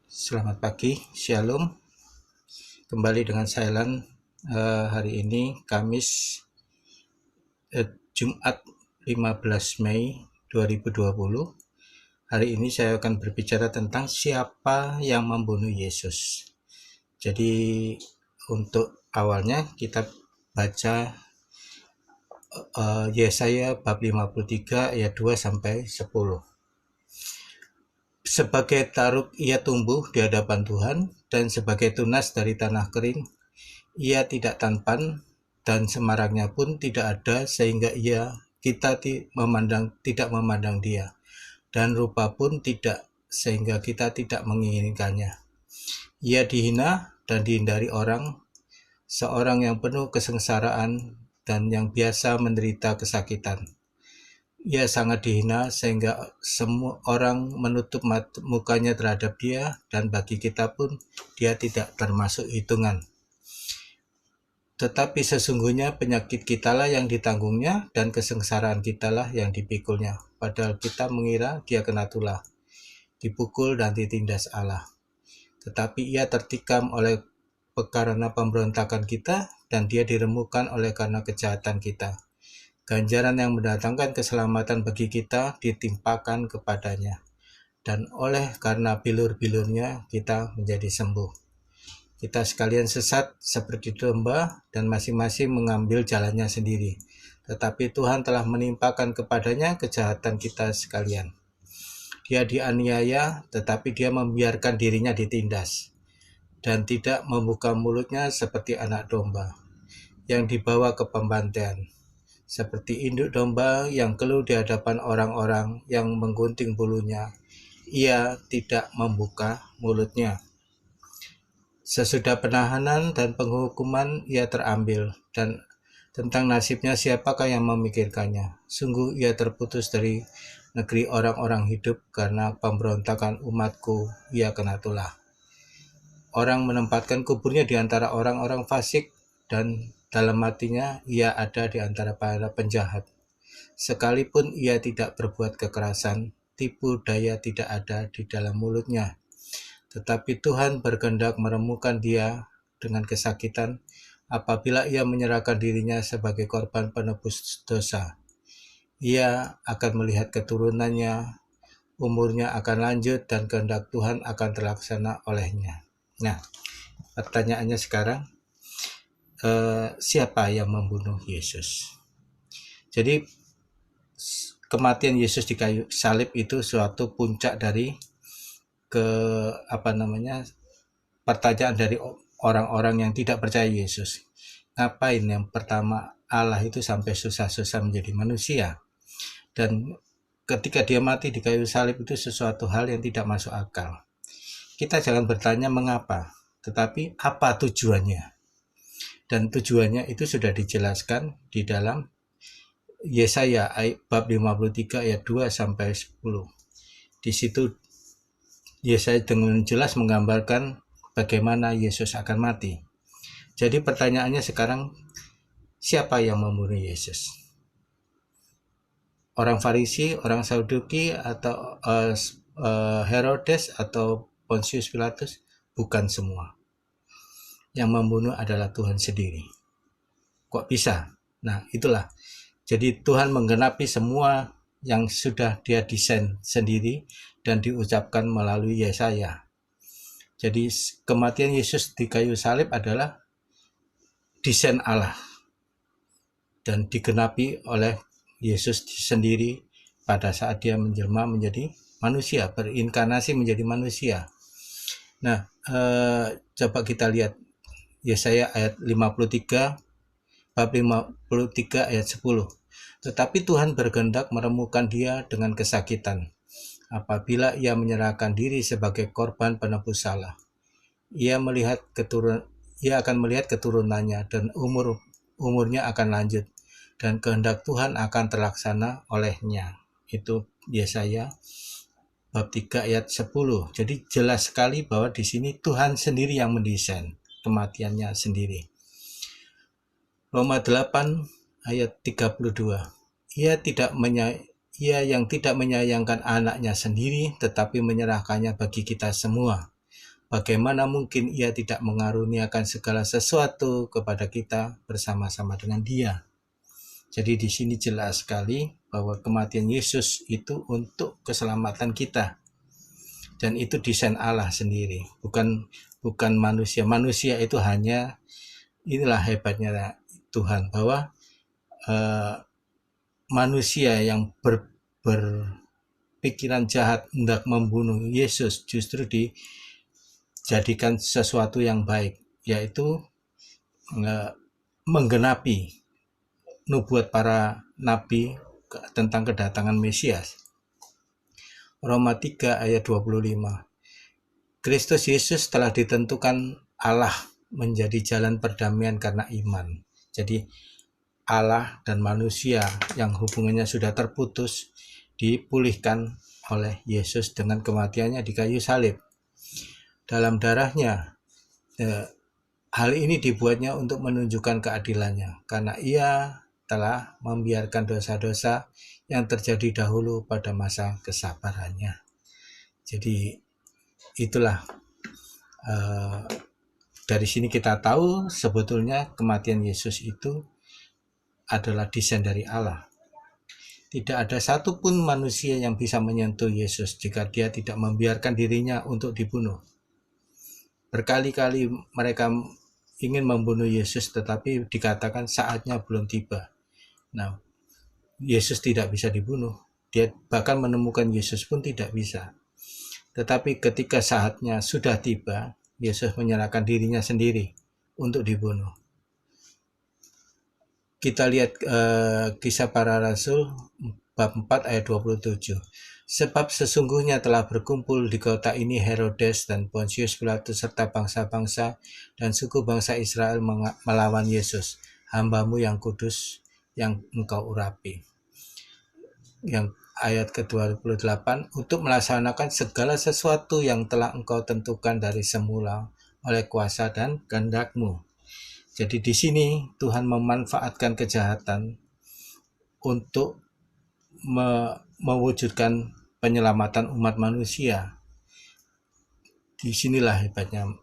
Selamat pagi, Shalom. Kembali dengan Sailan hari ini Kamis Jumat 15 Mei 2020. Hari ini saya akan berbicara tentang siapa yang membunuh Yesus. Jadi untuk awalnya kita baca Yesaya bab 53 ayat 2 sampai 10. Sebagai taruk ia tumbuh di hadapan Tuhan, dan sebagai tunas dari tanah kering. Ia tidak tampan, dan semarangnya pun tidak ada, sehingga kita tidak memandang dia, dan rupa pun tidak, sehingga kita tidak menginginkannya. Ia dihina dan dihindari orang, seorang yang penuh kesengsaraan dan yang biasa menderita kesakitan. Ia sangat dihina sehingga semua orang menutup mukanya terhadap dia, dan bagi kita pun dia tidak termasuk hitungan. Tetapi sesungguhnya penyakit kitalah yang ditanggungnya, dan kesengsaraan kitalah yang dipikulnya. Padahal kita mengira dia kena tulah, dipukul dan ditindas Allah. Tetapi ia tertikam oleh karena pemberontakan kita, dan dia diremukkan oleh karena kejahatan kita. Ganjaran yang mendatangkan keselamatan bagi kita ditimpakan kepadanya, dan oleh karena bilur-bilurnya kita menjadi sembuh. Kita sekalian sesat seperti domba, dan masing-masing mengambil jalannya sendiri. Tetapi Tuhan telah menimpakan kepadanya kejahatan kita sekalian. Dia dianiaya, tetapi dia membiarkan dirinya ditindas, dan tidak membuka mulutnya seperti anak domba yang dibawa ke pembantaian. Seperti induk domba yang keluh di hadapan orang-orang yang menggunting bulunya, ia tidak membuka mulutnya. Sesudah penahanan dan penghukuman ia terambil, dan tentang nasibnya siapakah yang memikirkannya? Sungguh ia terputus dari negeri orang-orang hidup, karena pemberontakan umatku ia kena tulah. Orang menempatkan kuburnya di antara orang-orang fasik, dan dalam hatinya ia ada di antara para penjahat. Sekalipun ia tidak berbuat kekerasan, tipu daya tidak ada di dalam mulutnya. Tetapi Tuhan berkehendak meremukkan dia dengan kesakitan apabila ia menyerahkan dirinya sebagai korban penebus dosa. Ia akan melihat keturunannya, umurnya akan lanjut, dan kehendak Tuhan akan terlaksana olehnya. Nah, pertanyaannya sekarang, siapa yang membunuh Yesus? Jadi kematian Yesus di kayu salib itu suatu puncak dari pertanyaan dari orang-orang yang tidak percaya Yesus. Ngapain yang pertama Allah itu sampai susah-susah menjadi manusia? Dan ketika dia mati di kayu salib itu sesuatu hal yang tidak masuk akal. Kita jangan bertanya mengapa, tetapi apa tujuannya. Dan tujuannya itu sudah dijelaskan di dalam Yesaya bab 53 ayat 2 sampai 10. Di situ Yesaya dengan jelas menggambarkan bagaimana Yesus akan mati. Jadi pertanyaannya sekarang, siapa yang membunuh Yesus? Orang Farisi, orang Saduki, atau Herodes, atau Pontius Pilatus? Bukan semua. Yang membunuh adalah Tuhan sendiri. Kok bisa? Nah, itulah. Jadi Tuhan menggenapi semua yang sudah dia desain sendiri dan diucapkan melalui Yesaya. Jadi kematian Yesus di kayu salib adalah desain Allah dan digenapi oleh Yesus sendiri pada saat dia menjelma menjadi manusia, berinkarnasi menjadi manusia. Nah, coba kita lihat Yesaya ayat 53, bab 53 ayat 10. Tetapi Tuhan berkehendak meremukkan dia dengan kesakitan apabila ia menyerahkan diri sebagai korban penebus salah. Ia akan melihat keturunannya, dan umurnya akan lanjut, dan kehendak Tuhan akan terlaksana olehnya. Itu Yesaya bab 3 ayat 10. Jadi jelas sekali bahwa di sini Tuhan sendiri yang mendesain kematiannya sendiri. Roma 8 ayat 32. Ia yang tidak menyayangkan anaknya sendiri, tetapi menyerahkannya bagi kita semua. bagaimana mungkin Ia tidak mengaruniakan segala sesuatu kepada kita bersama-sama dengan Dia. Jadi di sini jelas sekali bahwa kematian Yesus itu untuk keselamatan kita. Dan itu desain Allah sendiri, bukan manusia. Manusia itu hanya, inilah hebatnya Tuhan, bahwa manusia yang berpikiran jahat hendak membunuh Yesus justru dijadikan sesuatu yang baik, yaitu menggenapi nubuat para nabi tentang kedatangan Mesias. Roma 3 ayat 25. Kristus Yesus telah ditentukan Allah menjadi jalan perdamaian karena iman. Jadi Allah dan manusia yang hubungannya sudah terputus dipulihkan oleh Yesus dengan kematiannya di kayu salib. Dalam darahnya, hal ini dibuatnya untuk menunjukkan keadilannya, karena Ia telah membiarkan dosa-dosa yang terjadi dahulu pada masa kesabarannya. Jadi itulah, dari sini kita tahu sebetulnya kematian Yesus itu adalah desain dari Allah. Tidak ada satupun manusia yang bisa menyentuh Yesus jika dia tidak membiarkan dirinya untuk dibunuh. Berkali-kali mereka ingin membunuh Yesus, tetapi dikatakan saatnya belum tiba. Nah, Yesus tidak bisa dibunuh. Dia bahkan menemukan Yesus pun tidak bisa. Tetapi ketika saatnya sudah tiba, Yesus menyerahkan dirinya sendiri untuk dibunuh. Kita lihat Kisah Para Rasul bab 4 ayat 27. Sebab sesungguhnya telah berkumpul di kota ini Herodes dan Pontius Pilatus serta bangsa-bangsa dan suku bangsa Israel melawan Yesus, hamba-Mu yang kudus yang Engkau urapi. Yang ayat ke-28, untuk melaksanakan segala sesuatu yang telah Engkau tentukan dari semula oleh kuasa dan kehendak-Mu. Jadi di sini Tuhan memanfaatkan kejahatan untuk mewujudkan penyelamatan umat manusia. Disinilah hebatnya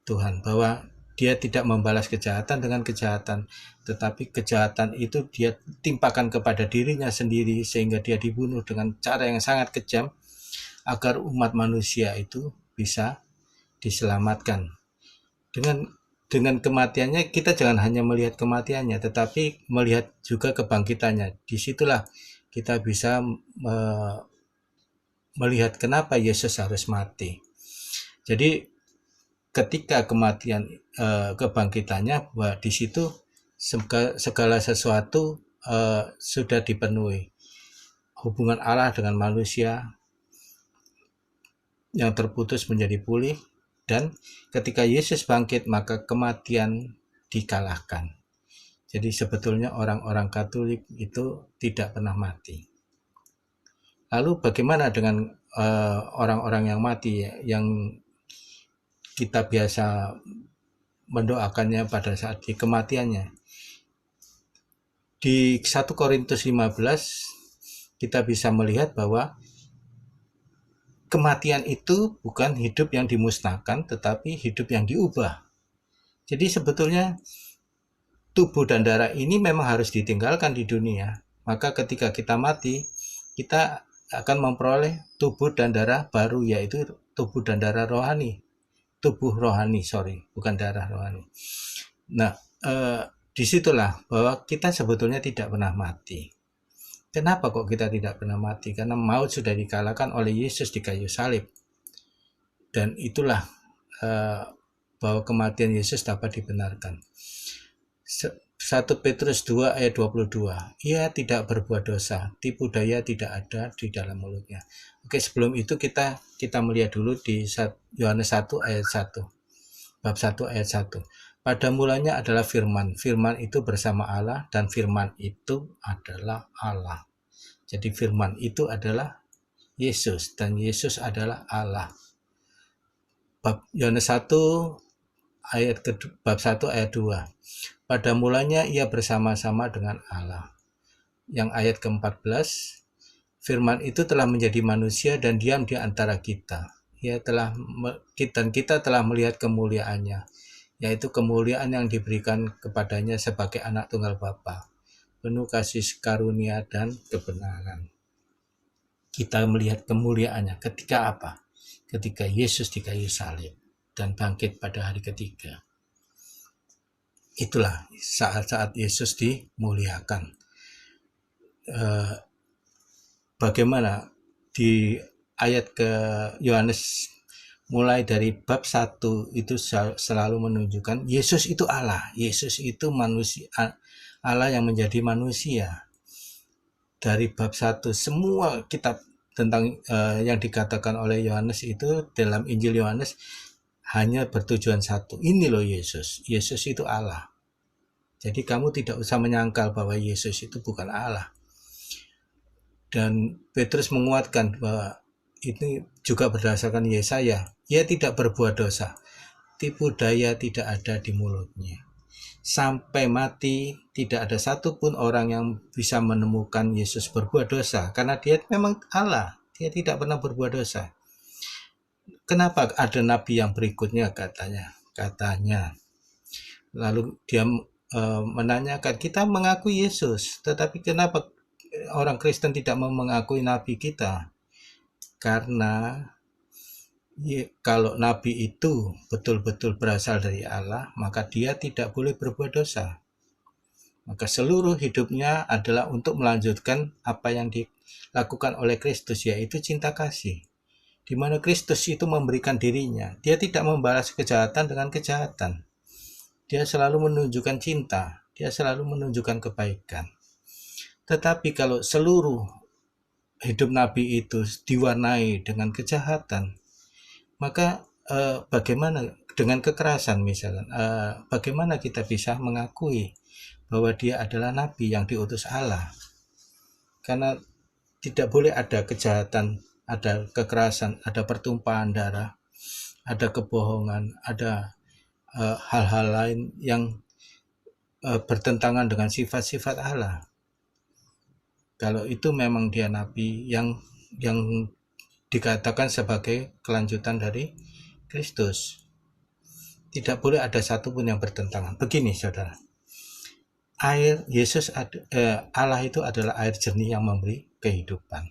Tuhan, bahwa Dia tidak membalas kejahatan dengan kejahatan, tetapi kejahatan itu Dia timpakan kepada dirinya sendiri sehingga Dia dibunuh dengan cara yang sangat kejam agar umat manusia itu bisa diselamatkan. Dengan kematiannya kita jangan hanya melihat kematiannya, tetapi melihat juga kebangkitannya. Disitulah kita bisa melihat kenapa Yesus harus mati. Jadi ketika kematian, kebangkitannya, bahwa di situ segala sesuatu sudah dipenuhi. Hubungan Allah dengan manusia yang terputus menjadi pulih, dan ketika Yesus bangkit maka kematian dikalahkan. Jadi sebetulnya orang-orang Katolik itu tidak pernah mati. Lalu bagaimana dengan orang-orang yang mati, yang kita biasa mendoakannya pada saat di kematiannya? Di 1 Korintus 15 kita bisa melihat bahwa kematian itu bukan hidup yang dimusnahkan, tetapi hidup yang diubah. Jadi sebetulnya tubuh dan darah ini memang harus ditinggalkan di dunia. Maka ketika kita mati, kita akan memperoleh tubuh dan darah baru, yaitu tubuh dan darah rohani. Bukan darah rohani. Nah, disitulah bahwa kita sebetulnya tidak pernah mati. Kenapa kok kita tidak pernah mati? Karena maut sudah dikalahkan oleh Yesus di kayu salib. Dan itulah bahwa kematian Yesus dapat dibenarkan. 1 Petrus 2 ayat 22. Ia tidak berbuat dosa, tipu daya tidak ada di dalam mulutnya. Oke, sebelum itu kita melihat dulu di Yohanes 1 ayat 1. Bab 1 ayat 1. Pada mulanya adalah firman. Firman itu bersama Allah dan firman itu adalah Allah. Jadi firman itu adalah Yesus dan Yesus adalah Allah. Bab Yohanes 1 bab 1 ayat 2. Pada mulanya ia bersama-sama dengan Allah. Yang ayat ke-14, firman itu telah menjadi manusia dan diam di antara kita. Dan kita telah melihat kemuliaannya, yaitu kemuliaan yang diberikan kepadanya sebagai anak tunggal Bapa, penuh kasih karunia dan kebenaran. Kita melihat kemuliaannya ketika apa? Ketika Yesus di kayu salib dan bangkit pada hari ketiga. Itulah saat-saat Yesus dimuliakan. Bagaimana di ayat ke Yohanes mulai dari bab 1 itu selalu menunjukkan Yesus itu Allah, Yesus itu manusia, Allah yang menjadi manusia. Dari bab 1 semua kitab tentang yang dikatakan oleh Yohanes itu dalam Injil Yohanes hanya bertujuan satu, ini loh Yesus itu Allah. Jadi kamu tidak usah menyangkal bahwa Yesus itu bukan Allah. Dan Petrus menguatkan bahwa ini juga berdasarkan Yesaya, ia tidak berbuat dosa, tipu daya tidak ada di mulutnya. Sampai mati tidak ada satupun orang yang bisa menemukan Yesus berbuat dosa, karena dia memang Allah, dia tidak pernah berbuat dosa. Kenapa ada nabi yang berikutnya katanya. Lalu dia menanyakan, kita mengakui Yesus, tetapi kenapa orang Kristen tidak mau mengakui nabi kita? Karena kalau nabi itu betul-betul berasal dari Allah, maka dia tidak boleh berbuat dosa. Maka seluruh hidupnya adalah untuk melanjutkan apa yang dilakukan oleh Kristus, yaitu cinta kasih. Di mana Kristus itu memberikan dirinya, dia tidak membalas kejahatan dengan kejahatan. Dia selalu menunjukkan cinta, dia selalu menunjukkan kebaikan. Tetapi kalau seluruh hidup Nabi itu diwarnai dengan kejahatan, maka bagaimana dengan kekerasan misalnya, bagaimana kita bisa mengakui bahwa dia adalah Nabi yang diutus Allah? Karena tidak boleh ada kejahatan, ada kekerasan, ada pertumpahan darah, ada kebohongan, ada hal-hal lain yang bertentangan dengan sifat-sifat Allah. Kalau itu memang dia nabi yang dikatakan sebagai kelanjutan dari Kristus. Tidak boleh ada satupun yang bertentangan. Begini saudara, Allah itu adalah air jernih yang memberi kehidupan.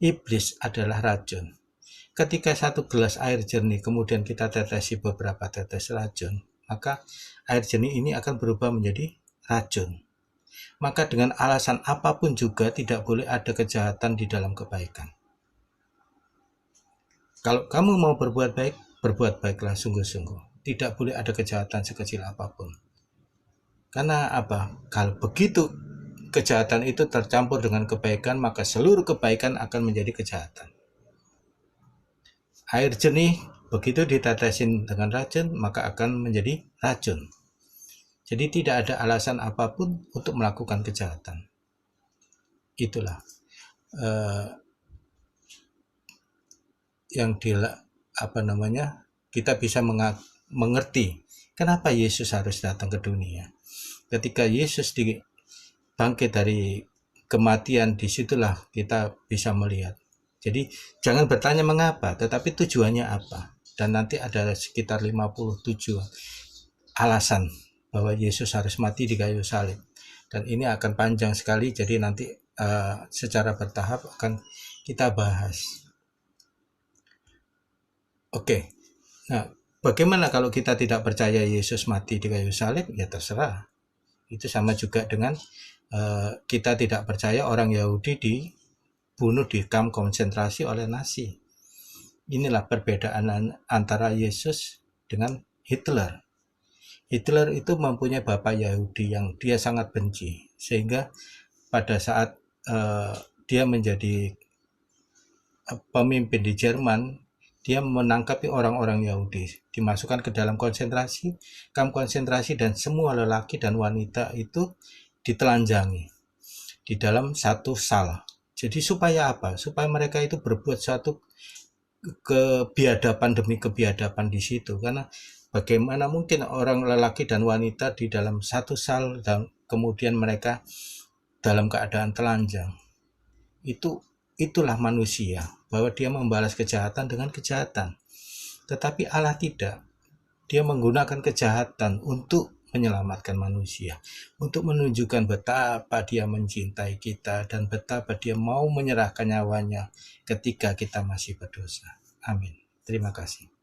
Iblis adalah racun. Ketika satu gelas air jernih kemudian kita tetesi beberapa tetes racun, maka air jernih ini akan berubah menjadi racun. Maka dengan alasan apapun juga tidak boleh ada kejahatan di dalam kebaikan. Kalau kamu mau berbuat baik, berbuat baiklah sungguh-sungguh. Tidak boleh ada kejahatan sekecil apapun. Karena apa? Kalau begitu kejahatan itu tercampur dengan kebaikan, maka seluruh kebaikan akan menjadi kejahatan. Air jernih begitu ditetesin dengan racun, maka akan menjadi racun. Jadi tidak ada alasan apapun untuk melakukan kejahatan. Itulah yang kita bisa mengerti kenapa Yesus harus datang ke dunia. Ketika Yesus bangkit dari kematian, disitulah kita bisa melihat. Jadi jangan bertanya mengapa, tetapi tujuannya apa. Dan nanti ada sekitar 57 alasan bahwa Yesus harus mati di kayu salib. Dan ini akan panjang sekali, jadi nanti secara bertahap akan kita bahas. Oke, nah bagaimana kalau kita tidak percaya Yesus mati di kayu salib? Ya terserah. Itu sama juga dengan kita tidak percaya orang Yahudi dibunuh di kamp konsentrasi oleh Nazi. Inilah perbedaan antara Yesus dengan Hitler. Hitler itu mempunyai bapak Yahudi yang dia sangat benci, sehingga pada saat dia menjadi pemimpin di Jerman, dia menangkapi orang-orang Yahudi, dimasukkan ke dalam kamp konsentrasi, dan semua lelaki dan wanita itu ditelanjangi di dalam satu sal. Jadi supaya apa? Supaya mereka itu berbuat suatu kebiadaban demi kebiadaban di situ. Karena bagaimana mungkin orang lelaki dan wanita di dalam satu sal dan kemudian mereka dalam keadaan telanjang? Itu itulah manusia, bahwa dia membalas kejahatan dengan kejahatan. Tetapi Allah tidak. Dia menggunakan kejahatan untuk menyelamatkan manusia, untuk menunjukkan betapa dia mencintai kita dan betapa dia mau menyerahkan nyawanya ketika kita masih berdosa. Amin. Terima kasih.